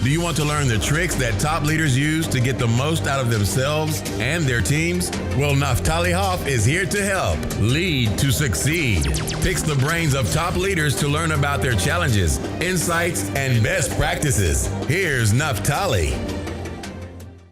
Do you want to learn the tricks that top leaders use to get the most out of themselves and their teams? Well, Naftali Hoff is here to help. Lead to Succeed picks the brains of top leaders to learn about their challenges, insights, and best practices. Here's Naftali.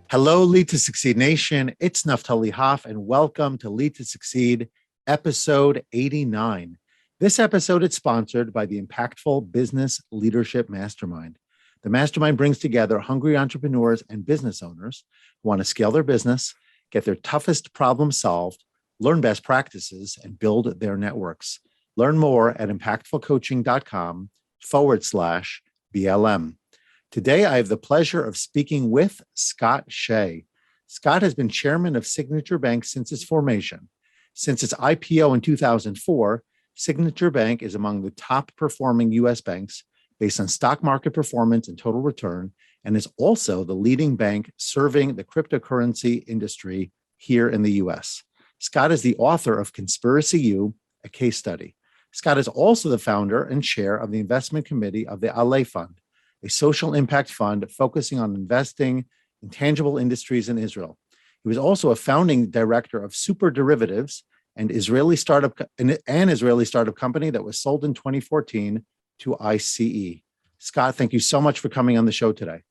Hello, Lead to Succeed Nation. It's Naftali Hoff, and welcome to Lead to Succeed, episode 89. This episode is sponsored by the Impactful Business Leadership Mastermind. The mastermind brings together hungry entrepreneurs and business owners who want to scale their business, get their toughest problems solved, learn best practices, and build their networks. Learn more at impactfulcoaching.com/BLM. Today, I have the pleasure of speaking with Scott Shay. Scott has been chairman of Signature Bank since its formation. Since its IPO in 2004, Signature Bank is among the top performing U.S. banks based on stock market performance and total return, and is also the leading bank serving the cryptocurrency industry here in the U.S. Scott is the author of Conspiracy U, a case study. Scott is also the founder and chair of the investment committee of the Ale Fund, a social impact fund focusing on investing in tangible industries in Israel. He was also a founding director of Super Derivatives, an Israeli startup company that was sold in 2014 to ICE. Scott, thank you so much for coming on the show today.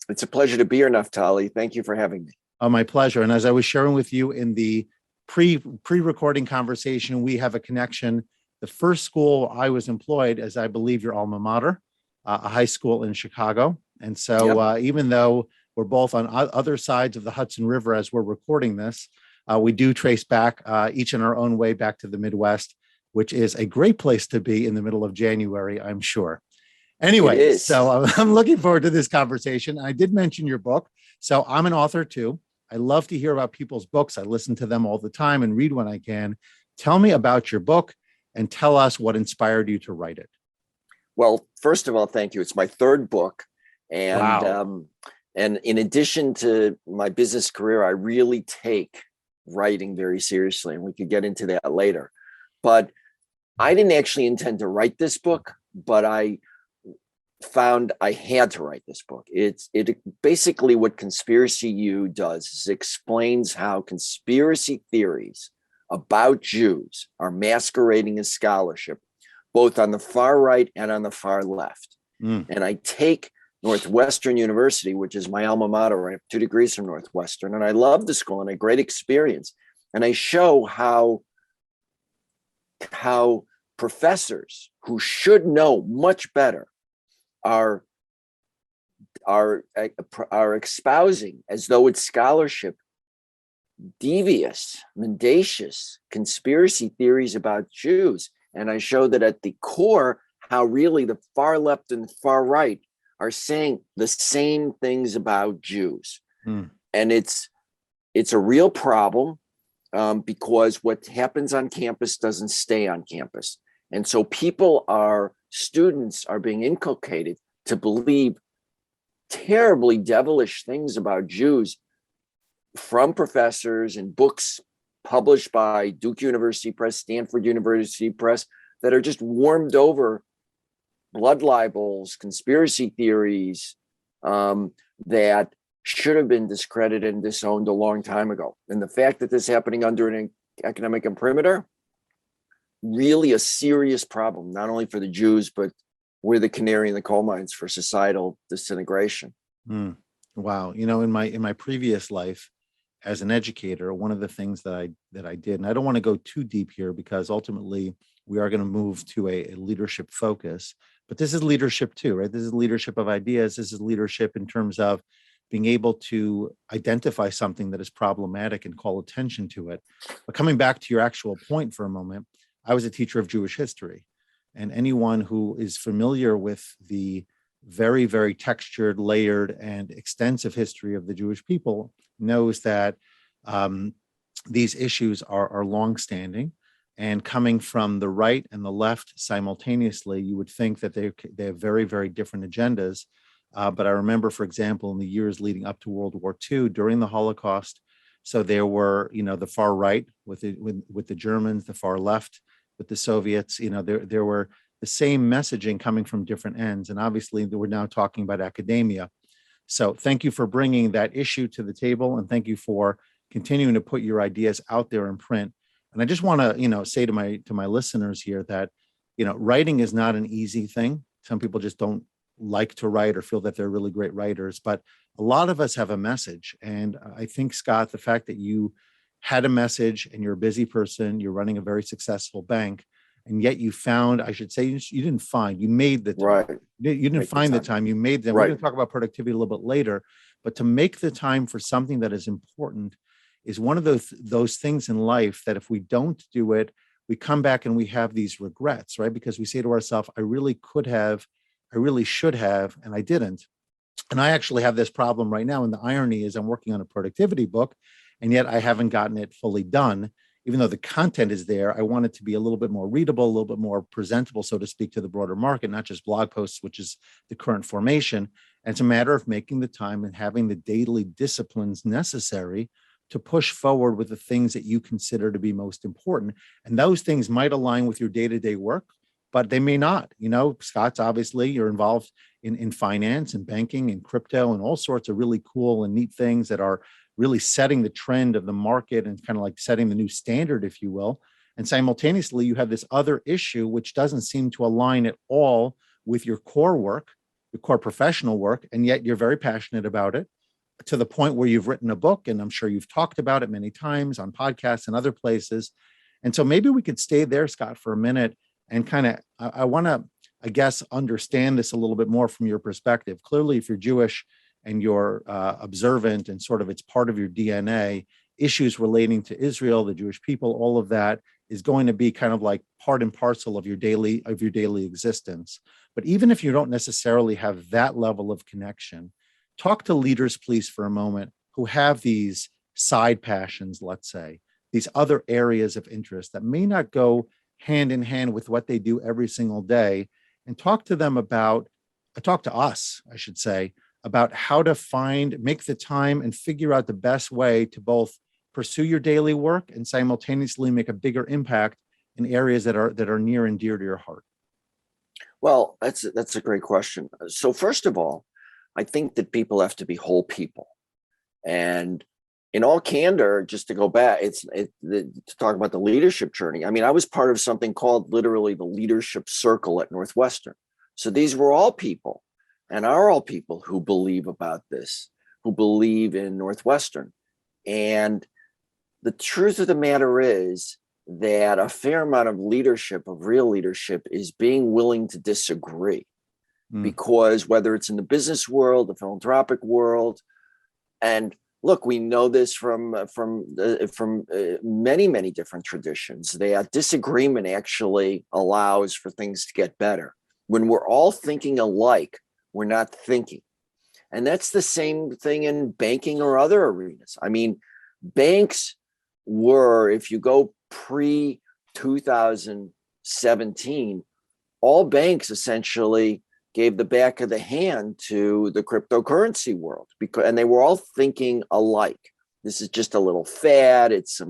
It's a pleasure to be here, Naftali. Thank you for having me. Oh, my pleasure. And as I was sharing with you in the pre-recording conversation, we have a connection. The first school I was employed, as I believe your alma mater, a high school in Chicago. And so even though we're both on other sides of the Hudson River as we're recording this, we do trace back each in our own way back to the Midwest, which is a great place to be in the middle of January, I'm sure. Anyway, so I'm looking forward to this conversation. I did mention your book. So I'm an author too. I love to hear about people's books. I listen to them all the time and read when I can. Tell me about your book and tell us what inspired you to write it. Well, first of all, thank you. It's my third book. And, wow. And in addition to my business career, I really take writing very seriously. And we could get into that later. But I didn't actually intend to write this book, but I found I had to write this book. It basically what Conspiracy U does is explains how conspiracy theories about Jews are masquerading as scholarship, both on the far right and on the far left. And I take Northwestern University, which is my alma mater. I have 2 degrees from Northwestern, and I love the school and a great experience. And I show how professors who should know much better are espousing, as though it's scholarship, devious, mendacious conspiracy theories about Jews. And I show that at the core, how really the far left and far right are saying the same things about Jews. And it's a real problem. Because what happens on campus doesn't stay on campus. And so students are being inculcated to believe terribly devilish things about Jews from professors and books published by Duke University Press, Stanford University Press, that are just warmed over blood libels, conspiracy theories that should have been discredited and disowned a long time ago. And the fact that this is happening under an academic imprimatur, really a serious problem, not only for the Jews, but we're the canary in the coal mines for societal disintegration. Wow. You know, in my previous life as an educator, one of the things that I did, and I don't want to go too deep here because ultimately we are going to move to a leadership focus, but this is leadership too, right? This is leadership of ideas. This is leadership in terms of being able to identify something that is problematic and call attention to it. But coming back to your actual point for a moment, I was a teacher of Jewish history, and anyone who is familiar with the very, very textured, layered, and extensive history of the Jewish people knows that these issues are longstanding, and coming from the right and the left simultaneously, you would think that they have very, very different agendas. But I remember, for example, in the years leading up to World War II, during the Holocaust, so there were, the far right with the Germans, the far left with the Soviets. There were the same messaging coming from different ends. And obviously, we're now talking about academia. So thank you for bringing that issue to the table, and thank you for continuing to put your ideas out there in print. And I just want to, say to my listeners here that, writing is not an easy thing. Some people just don't like to write or feel that they're really great writers, but a lot of us have a message. And I think, Scott, the fact that you had a message and you're a busy person, you're running a very successful bank, and yet you found, I should say, you didn't find, you made the time. Right. You didn't find the time, you made them. Right. We're going to talk about productivity a little bit later, but to make the time for something that is important is one of those things in life that if we don't do it, we come back and we have these regrets, right? Because we say to ourselves, I really could have, I really should have, and I didn't. And I actually have this problem right now. And the irony is I'm working on a productivity book, and yet I haven't gotten it fully done. Even though the content is there, I want it to be a little bit more readable, a little bit more presentable, so to speak, to the broader market, not just blog posts, which is the current formation. And it's a matter of making the time and having the daily disciplines necessary to push forward with the things that you consider to be most important. And those things might align with your day-to-day work, but they may not. Scott's obviously, you're involved in finance and banking and crypto and all sorts of really cool and neat things that are really setting the trend of the market and kind of like setting the new standard, if you will. And simultaneously, you have this other issue, which doesn't seem to align at all with your core work, your core professional work, and yet you're very passionate about it, to the point where you've written a book, and I'm sure you've talked about it many times on podcasts and other places. And so maybe we could stay there, Scott, for a minute and kind of, I want to, I guess, understand this a little bit more from your perspective. Clearly, if you're Jewish and you're observant and sort of it's part of your DNA, issues relating to Israel, the Jewish people, all of that is going to be kind of like part and parcel of your daily existence. But even if you don't necessarily have that level of connection, talk to leaders, please, for a moment, who have these side passions, let's say, these other areas of interest that may not go hand in hand with what they do every single day, and talk to us, I should say, about how to make the time and figure out the best way to both pursue your daily work and simultaneously make a bigger impact in areas that are near and dear to your heart. Well, that's a great question. So first of all, I think that people have to be whole people. And in all candor, just to go back, to talk about the leadership journey. I mean, I was part of something called literally the leadership circle at Northwestern. So these were all people, and are all people who believe about this, who believe in Northwestern. And the truth of the matter is that a fair amount of leadership, of real leadership, is being willing to disagree. Because whether it's in the business world, the philanthropic world, and look, we know this from many, many different traditions, that disagreement actually allows for things to get better. When we're all thinking alike, we're not thinking. And that's the same thing in banking or other arenas. I mean, banks were, if you go pre-2017, all banks essentially gave the back of the hand to the cryptocurrency world, and they were all thinking alike. This is just a little fad. It's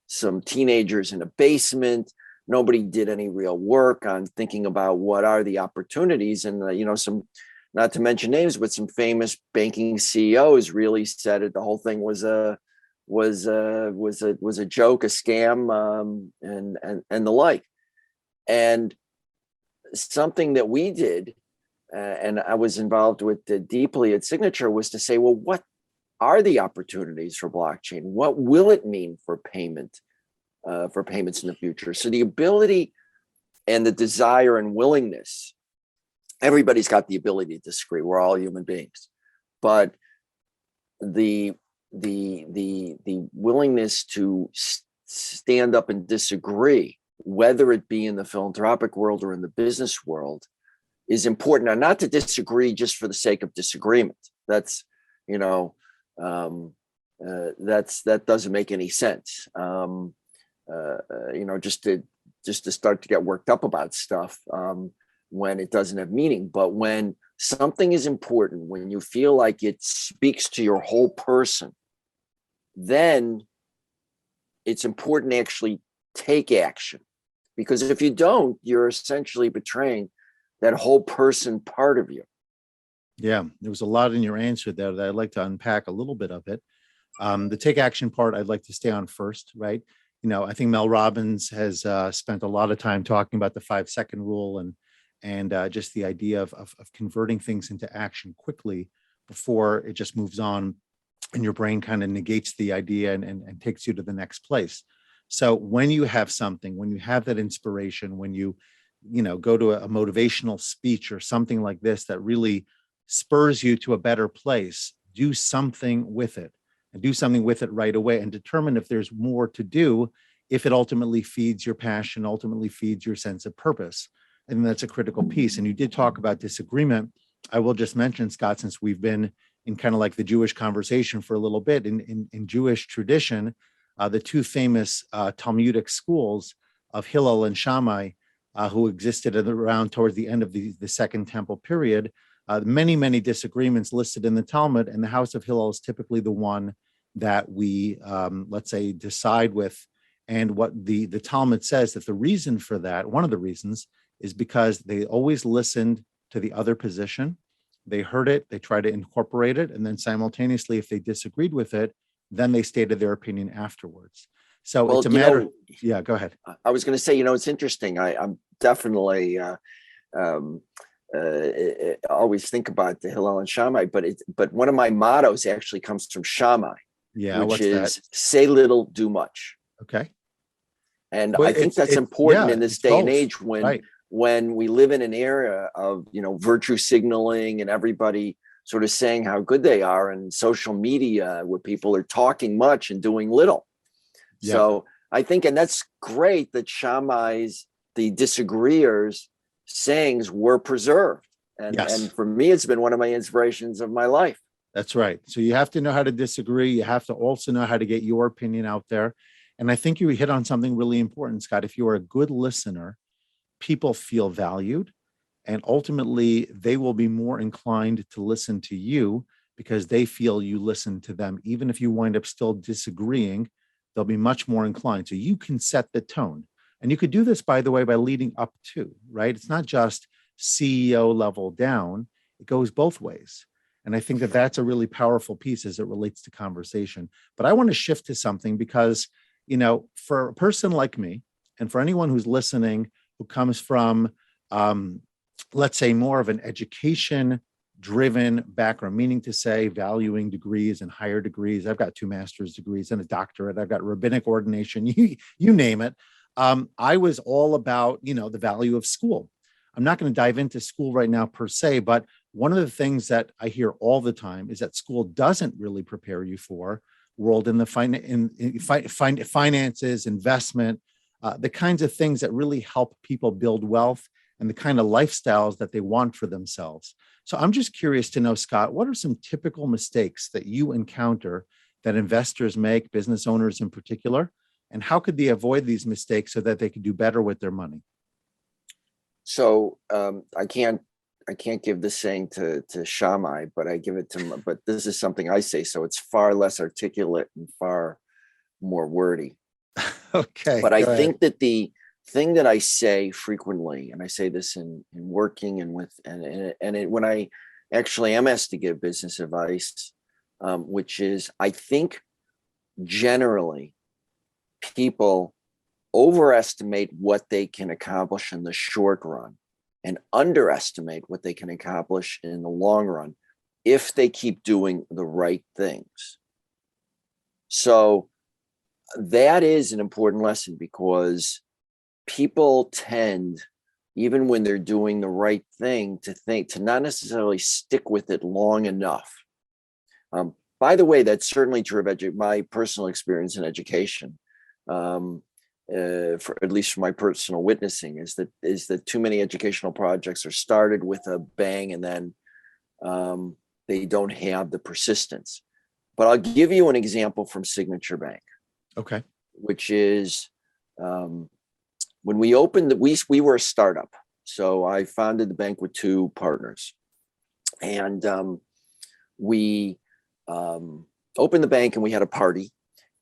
some teenagers in a basement. Nobody did any real work on thinking about what are the opportunities. And some, not to mention names, but some famous banking CEOs really said it. The whole thing was a joke, a scam, and the like. And something that we did, and I was involved with deeply at Signature, was to say, well, what are the opportunities for blockchain? What will it mean for payments in the future? So the ability and the desire and willingness, everybody's got the ability to disagree. We're all human beings, but the willingness to stand up and disagree, whether it be in the philanthropic world or in the business world, is important. And not to disagree just for the sake of disagreement. That doesn't make any sense. Just to start to get worked up about stuff when it doesn't have meaning. But when something is important, when you feel like it speaks to your whole person, then it's important to actually take action. Because if you don't, you're essentially betraying that whole person part of you. Yeah, there was a lot in your answer there that I'd like to unpack a little bit of it. The take action part, I'd like to stay on first, right? I think Mel Robbins has spent a lot of time talking about the 5-second rule and just the idea of converting things into action quickly before it just moves on and your brain kind of negates the idea and takes you to the next place. So when you have something, when you have that inspiration, when you go to a motivational speech or something like this that really spurs you to a better place, do something with it, and do something with it right away, and determine if there's more to do, if it ultimately feeds your passion, ultimately feeds your sense of purpose. And that's a critical piece. And you did talk about disagreement. I will just mention, Scott, since we've been in kind of like the Jewish conversation for a little bit, in Jewish tradition, the two famous Talmudic schools of Hillel and Shammai, who existed around towards the end of the Second Temple period, many disagreements listed in the Talmud, and the house of Hillel is typically the one that we, let's say, decide with. And what the Talmud says that the reason for that, one of the reasons, is because they always listened to the other position. They heard it, they tried to incorporate it, and then simultaneously, if they disagreed with it, then they stated their opinion afterwards. So Well, it's a matter. Yeah, go ahead. I was going to say, it's interesting. I'm definitely always think about the Hillel and Shammai, but one of my mottos actually comes from Shammai, Yeah, which what's is that? say little, do much. Okay. And Well, I think that's important in this day and age when we live in an era of, virtue signaling and everybody sort of saying how good they are, and social media where people are talking much and doing little. Yeah. So I think, and that's great that Shammai's, the disagreeers, sayings were preserved. And for me, it's been one of my inspirations of my life. That's right. So you have to know how to disagree. You have to also know how to get your opinion out there. And I think you hit on something really important, Scott. If you are a good listener, people feel valued, and ultimately they will be more inclined to listen to you because they feel you listen to them. Even if you wind up still disagreeing, they'll be much more inclined. So you can set the tone. And you could do this, by the way, by leading up to, right? It's not just CEO level down. It goes both ways. And I think that that's a really powerful piece as it relates to conversation. But I want to shift to something because, for a person like me, and for anyone who's listening, who comes from, let's say, more of an education-driven background, meaning to say valuing degrees and higher degrees. I've got 2 master's degrees and a doctorate. I've got rabbinic ordination, you name it. I was all about, the value of school. I'm not going to dive into school right now per se, but one of the things that I hear all the time is that school doesn't really prepare you for world in the finances, investment, the kinds of things that really help people build wealth and the kind of lifestyles that they want for themselves. So I'm just curious to know, Scott, what are some typical mistakes that you encounter that investors make, business owners in particular, and how could they avoid these mistakes so that they can do better with their money? So I can't give this saying to Shammai, but I give it to, but this is something I say, so it's far less articulate and far more wordy. Okay. But I think that the thing that I say frequently, and I say this in working and when I actually am asked to give business advice, which is, I think generally people overestimate what they can accomplish in the short run and underestimate what they can accomplish in the long run if they keep doing the right things. So that is an important lesson, because people tend, even when they're doing the right thing, to not necessarily stick with it long enough. By the way, that's certainly true of my personal experience in education. For at least from my personal witnessing, is that too many educational projects are started with a bang and then they don't have the persistence. But I'll give you an example from Signature Bank. Okay. Which is when we opened, we were a startup. So I founded the bank with 2 partners, and we opened the bank and we had a party,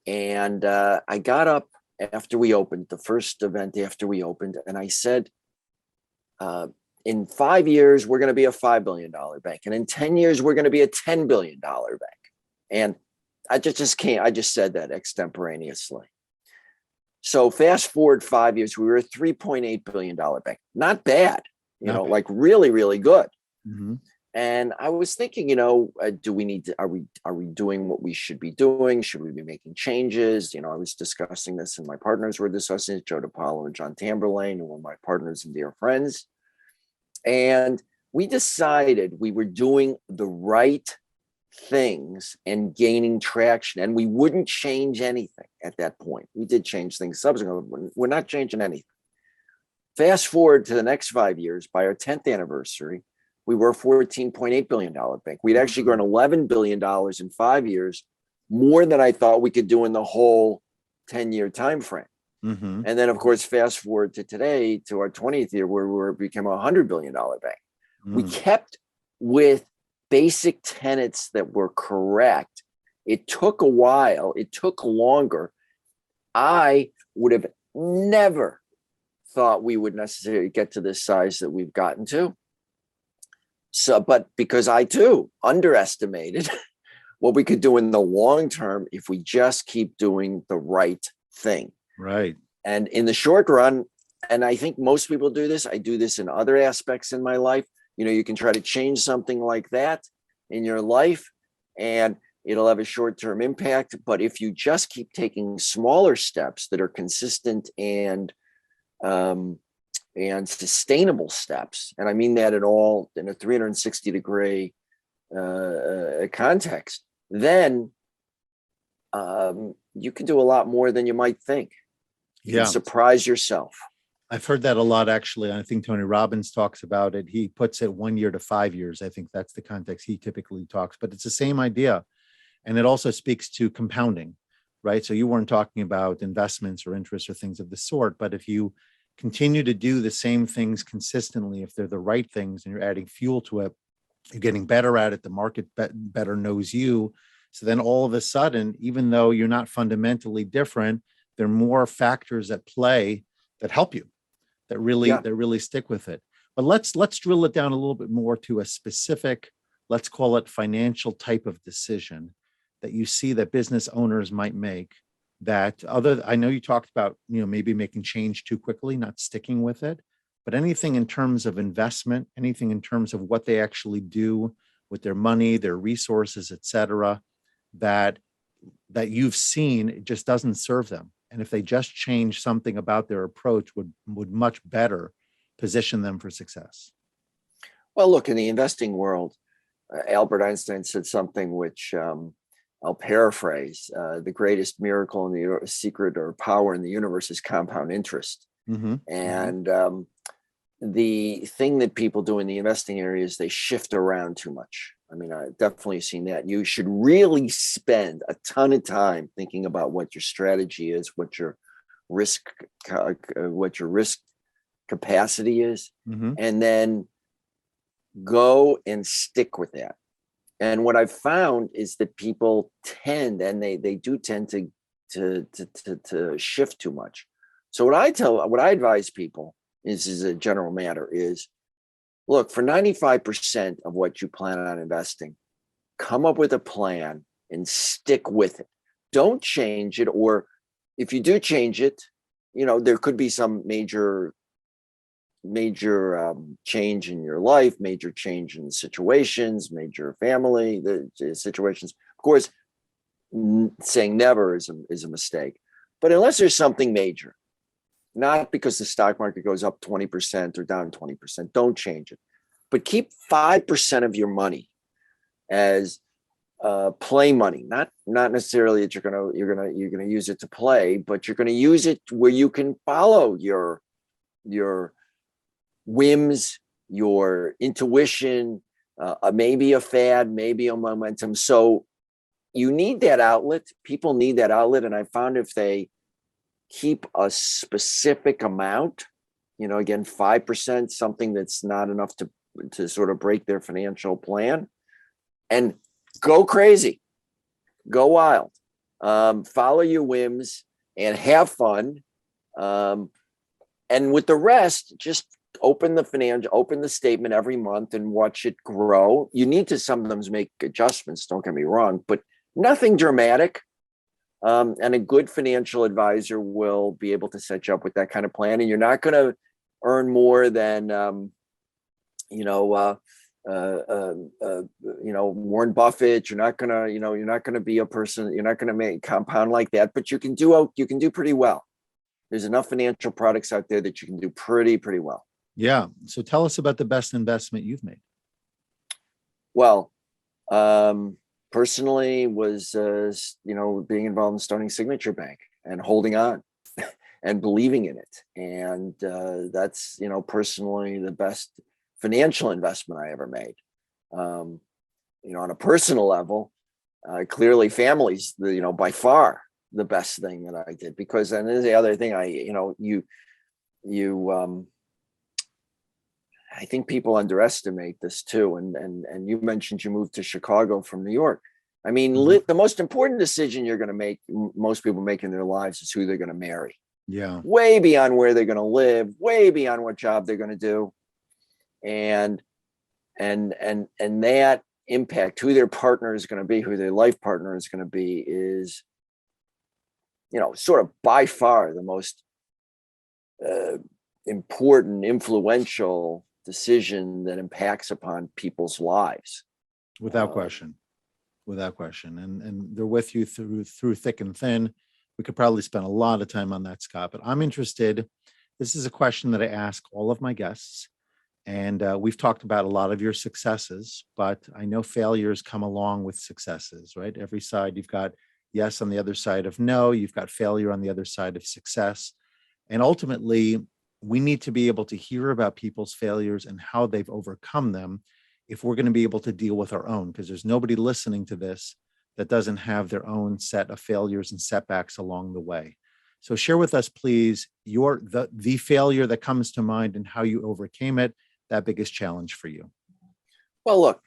and I got up after we opened, the first event after we opened, and I said, in 5 years, we're going to be a $5 billion bank. And in 10 years, we're going to be a $10 billion bank. And I just can't, I just said that extemporaneously. So fast forward 5 years, we were a $3.8 billion bank. Not bad, like really, really good. Mm-hmm. And I was thinking, do we need to, are we doing what we should be doing? Should we be making changes? I was discussing this and my partners were discussing it, Joe DiPaolo and John Tamberlane, who were my partners and dear friends. And we decided we were doing the right things and gaining traction, and we wouldn't change anything at that point. We did change things subsequently. We're not changing anything. Fast forward to the next 5 years, by our 10th anniversary, we were a $14.8 billion bank. We'd actually grown $11 billion in 5 years, more than I thought we could do in the whole 10-year time frame. Mm-hmm. And then, of course, fast forward to today, to our 20th year, where we became a $100 billion bank. We kept with basic tenets that were correct. It took a while. It took longer. I would have never thought we would necessarily get to this size that we've gotten to. So, but because I too underestimated what we could do in the long term if we just keep doing the right thing. Right. And in the short run, and I think most people do this, I do this in other aspects in my life. You can try to change something like that in your life and it'll have a short-term impact. But if you just keep taking smaller steps that are consistent and sustainable steps, and I mean that in a 360-degree context, then you can do a lot more than you might think. You can surprise yourself. I've heard that a lot, actually. I think Tony Robbins talks about it. He puts it 1 year to 5 years. I think that's the context he typically talks, but it's the same idea. And it also speaks to compounding, right? So you weren't talking about investments or interest or things of the sort, but if you continue to do the same things consistently, if they're the right things and you're adding fuel to it, you're getting better at it, the market better knows you. So then all of a sudden, even though you're not fundamentally different, there are more factors at play that help you, that really stick with it. But let's drill it down a little bit more to a specific, let's call it financial type of decision that you see that business owners might make. I know you talked about, maybe making change too quickly, not sticking with it, but anything in terms of investment, anything in terms of what they actually do with their money, their resources, et cetera, that you've seen, it just doesn't serve them. And if they just change something about their approach would much better position them for success. Well, look, in the investing world, Albert Einstein said something which I'll paraphrase. The greatest miracle in the secret or power in the universe is compound interest. Mm-hmm. And the thing that people do in the investing area is they shift around too much. I mean, I've definitely seen that. You should really spend a ton of time thinking about what your strategy is, what your risk capacity is, and then go and stick with that. And what I've found is that people tend, and they do tend to shift too much. So what I advise people is a general matter is, look, for 95% of what you plan on investing, come up with a plan and stick with it. Don't change it. Or if you do change it, there could be some major change in your life, major change in situations, major family situations. Of course, saying never is a mistake. But unless there's something major, not because the stock market goes up 20% or down 20%, don't change it. But keep 5% of your money as play money, not necessarily that you're gonna use it to play, but you're gonna use it where you can follow your whims, your intuition, maybe a fad, maybe a momentum. So you need that outlet. People need that outlet, and I found if they keep a specific amount, again, 5%, something that's not enough to sort of break their financial plan, and go crazy, go wild, follow your whims, and have fun. And with the rest, just open the statement every month and watch it grow. You need to sometimes make adjustments, don't get me wrong, but nothing dramatic. And a good financial advisor will be able to set you up with that kind of plan. And you're not going to earn more than, Warren Buffett. You're not gonna be a person. You're not gonna make compound like that. But you can do pretty well. There's enough financial products out there that you can do pretty well. Yeah. So tell us about the best investment you've made. Well, personally was, being involved in starting Signature Bank and holding on and believing in it. And that's, personally the best financial investment I ever made. On a personal level, clearly family's by far the best thing that I did, because then there's the other thing I think people underestimate this too. And you mentioned you moved to Chicago from New York. I mean, the most important decision you're going to make, most people make in their lives, is who they're going to marry. Yeah. Way beyond where they're going to live, way beyond what job they're going to do. And that impact, who their partner is going to be, who their life partner is going to be, is, sort of by far the most important, influential decision that impacts upon people's lives. Without question. And they're with you through thick and thin. We could probably spend a lot of time on that, Scott, but I'm interested. This is a question that I ask all of my guests. And we've talked about a lot of your successes, but I know failures come along with successes, right? Every side, you've got yes on the other side of no, you've got failure on the other side of success. And ultimately, we need to be able to hear about people's failures and how they've overcome them if we're going to be able to deal with our own, because there's nobody listening to this that doesn't have their own set of failures and setbacks along the way. So share with us, please, the failure that comes to mind and how you overcame it, that biggest challenge for you. Well, look,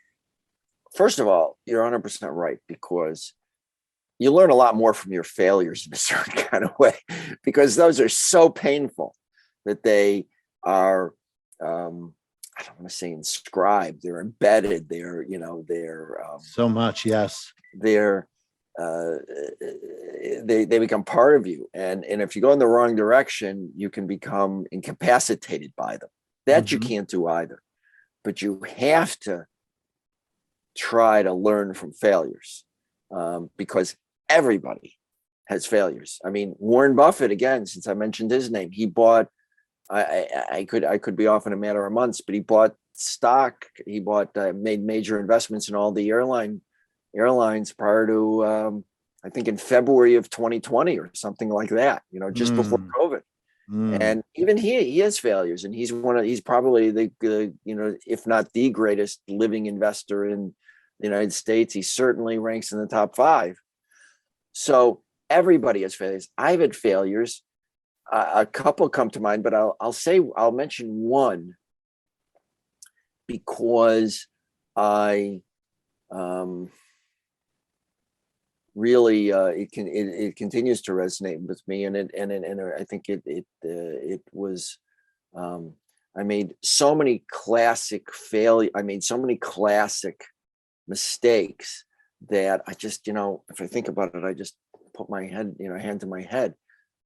first of all, you're 100% right, because you learn a lot more from your failures in a certain kind of way, because those are so painful that they are, I don't want to say inscribed, they're embedded, they're so much. Yes. They're, they become part of you. And if you go in the wrong direction, you can become incapacitated by them. That you can't do either, but you have to try to learn from failures, because everybody has failures. I mean, Warren Buffett, again, since I mentioned his name, he bought, I could be off in a matter of months, but he bought stock. He made major investments in all the airlines prior to, I think in February of 2020 or something like that, just before COVID. And even he has failures, and he's probably the if not the greatest living investor in the United States. He certainly ranks in the top 5. So everybody has failures. I've had failures. A couple come to mind, but I'll mention one, because I really it continues to resonate with me, and I think it was, I made so many classic mistakes that I just, if I think about it, I just put my hand to my head.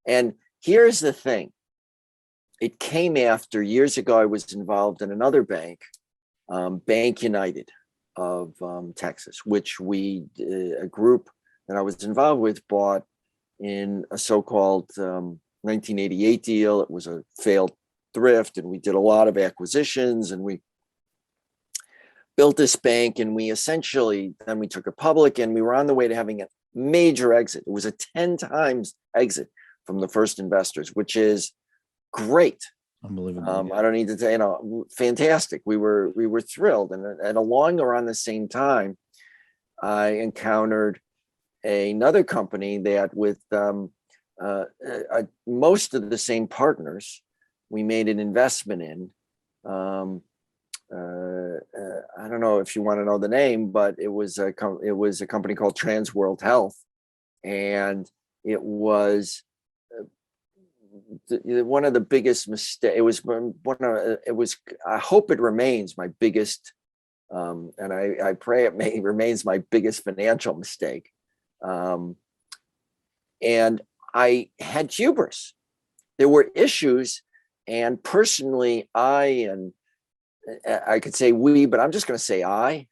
And here's the thing. It came after, years ago, I was involved in another bank, Bank United of Texas, which a group that I was involved with bought in a so-called 1988 deal. It was a failed thrift, and we did a lot of acquisitions, and we built this bank, and then we took it public, and we were on the way to having a major exit. It was a 10 times exit from the first investors, which is great. Unbelievable. I don't need to say, fantastic. We were thrilled. And along around the same time, I encountered another company that with most of the same partners, we made an investment in. I don't know if you want to know the name, but it was a company called Trans World Health, and it was one of the biggest mistakes. I hope it remains my biggest, and I pray it remains my biggest financial mistake. And I had hubris. There were issues, and personally, I could say we, but I'm just going to say I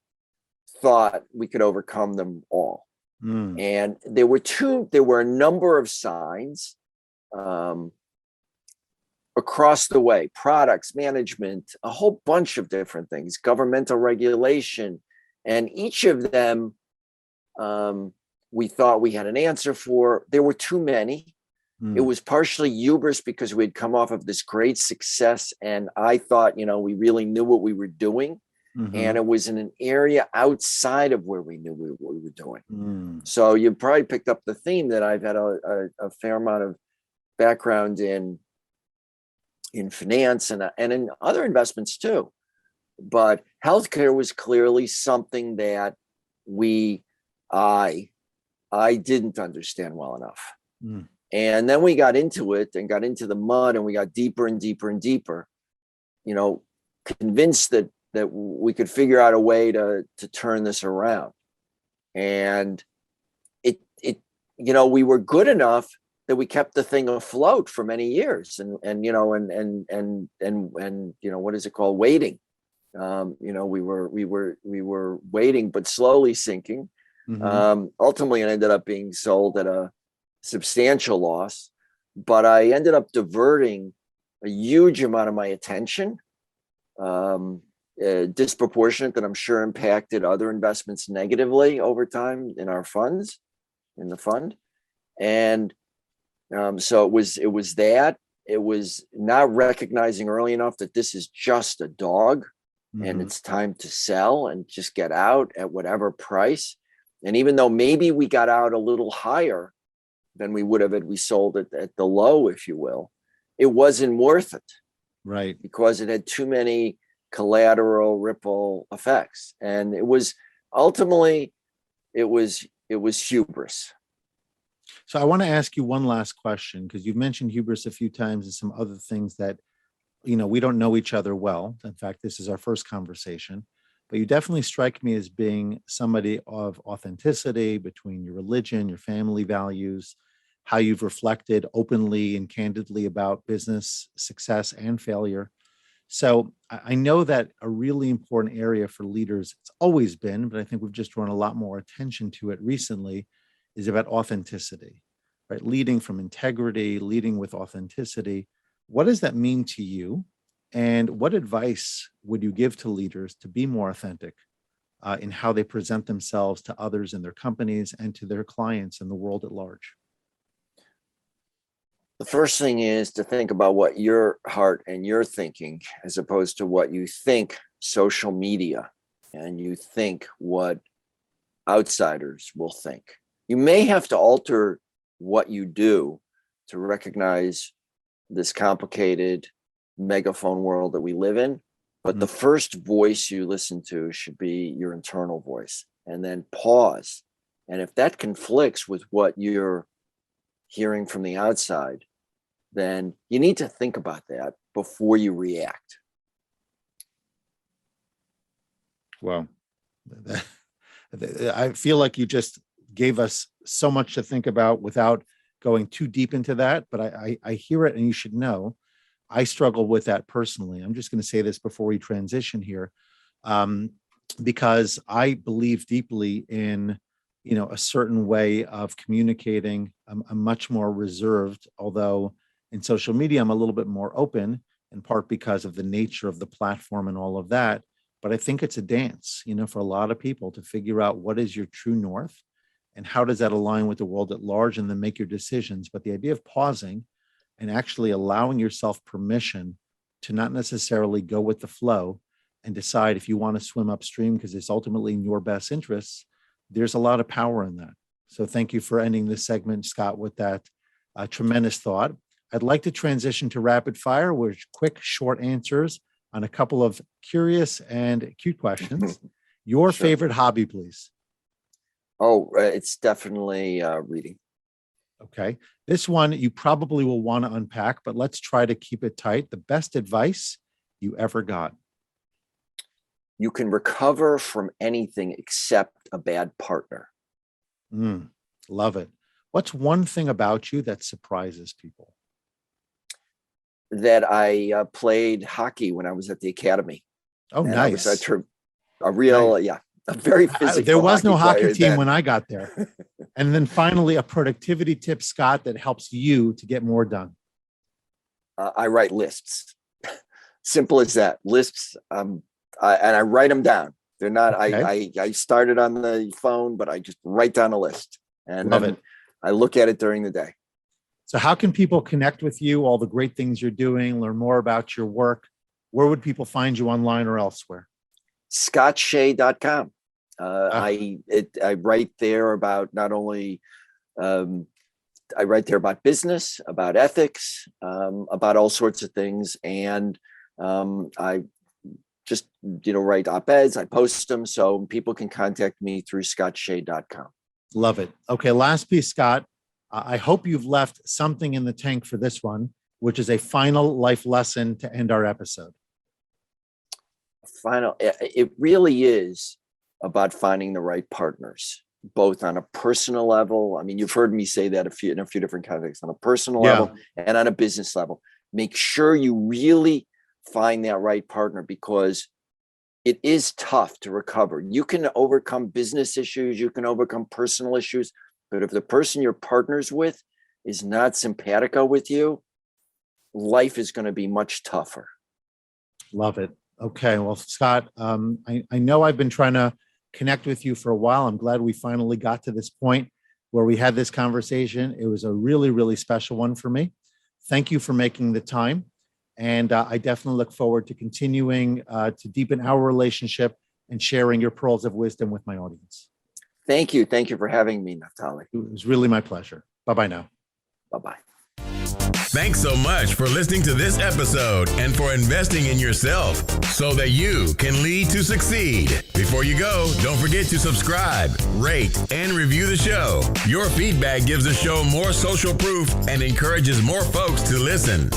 thought we could overcome them all. And there were a number of signs across the way: products, management, a whole bunch of different things, governmental regulation, and each of them we thought we had an answer for. There were too many. It was partially hubris because we had come off of this great success, and I thought, we really knew what we were doing. And it was in an area outside of where we knew what we were doing. So you probably picked up the theme that I've had a fair amount of background in finance and in other investments too. But healthcare was clearly something that I didn't understand well enough. And then we got into it and got into the mud, and we got deeper and deeper and deeper, convinced that we could figure out a way to turn this around. And we were good enough that we kept the thing afloat for many years, and what is it called? Waiting. We were waiting, but slowly sinking. Ultimately, it ended up being sold at a substantial loss, but I ended up diverting a huge amount of my attention, disproportionate, that I'm sure impacted other investments negatively over time in the fund. And so it was that. It was not recognizing early enough that this is just a dog, and it's time to sell and just get out at whatever price. And even though maybe we got out a little higher than we would have had we sold it at the low, if you will, it wasn't worth it. Right. Because it had too many collateral ripple effects. And it was ultimately, it was hubris. So I want to ask you one last question, because you've mentioned hubris a few times and some other things that, we don't know each other well. In fact, this is our first conversation. But you definitely strike me as being somebody of authenticity between your religion, your family values, how you've reflected openly and candidly about business success and failure. So I know that a really important area for leaders, it's always been, but I think we've just drawn a lot more attention to it recently, is about authenticity, right? Leading from integrity, leading with authenticity. What does that mean to you? And what advice would you give to leaders to be more authentic in how they present themselves to others in their companies and to their clients and the world at large? The first thing is to think about what your heart and you're thinking, as opposed to what you think social media and you think what outsiders will think. You may have to alter what you do to recognize this complicated megaphone world that we live in, but the first voice you listen to should be your internal voice, and then pause. And if that conflicts with what you're hearing from the outside, then you need to think about that before you react. Wow. I feel like you just gave us so much to think about without going too deep into that, but I hear it, and you should know I struggle with that personally. I'm just going to say this before we transition here, because I believe deeply in, a certain way of communicating. I'm much more reserved, although in social media, I'm a little bit more open, in part because of the nature of the platform and all of that. But I think it's a dance, for a lot of people to figure out what is your true north and how does that align with the world at large, and then make your decisions. But the idea of pausing and actually allowing yourself permission to not necessarily go with the flow and decide if you want to swim upstream because it's ultimately in your best interests, there's a lot of power in that. So thank you for ending this segment, Scott, with that tremendous thought. I'd like to transition to rapid fire, which quick, short answers on a couple of curious and cute questions. Your favorite hobby, please. Oh, it's definitely reading. Okay. This one you probably will want to unpack, but let's try to keep it tight. The best advice you ever got. You can recover from anything except a bad partner. Love it. What's one thing about you that surprises people? That I played hockey when I was at the academy. Oh, and nice. I was a real, Nice. a very physical. There was no hockey player team then. when I got there. And then finally, a productivity tip, Scott, that helps you to get more done. I write lists. Simple as that. Lists, and I write them down. They're not. Okay. I started on the phone, but I just write down a list, and Love then it. I look at it during the day. So how can people connect with you, all the great things you're doing, learn more about your work? Where would people find you online or elsewhere? ScottShay.com. I write there about not only I write there about business, about ethics, about all sorts of things, and I just write op-eds. I post them so people can contact me through ScottShay.com. Love it. Okay, last piece, Scott. I hope you've left something in the tank for this one, which is a final life lesson to end our episode. It really is about finding the right partners, both on a personal level. I mean, you've heard me say that in a few different contexts, on a personal level and on a business level. Make sure you really find that right partner, because it is tough to recover. You can overcome business issues, you can overcome personal issues, but if the person you're partners with is not simpatico with you, life is going to be much tougher. Love it. Okay. Well, Scott, I know I've been trying to connect with you for a while. I'm glad we finally got to this point where we had this conversation. It was a really, really special one for me. Thank you for making the time. And I definitely look forward to continuing to deepen our relationship and sharing your pearls of wisdom with my audience. Thank you. Thank you for having me, Naftali. It was really my pleasure. Bye-bye now. Bye-bye. Thanks so much for listening to this episode and for investing in yourself so that you can lead to succeed. Before you go, don't forget to subscribe, rate, and review the show. Your feedback gives the show more social proof and encourages more folks to listen.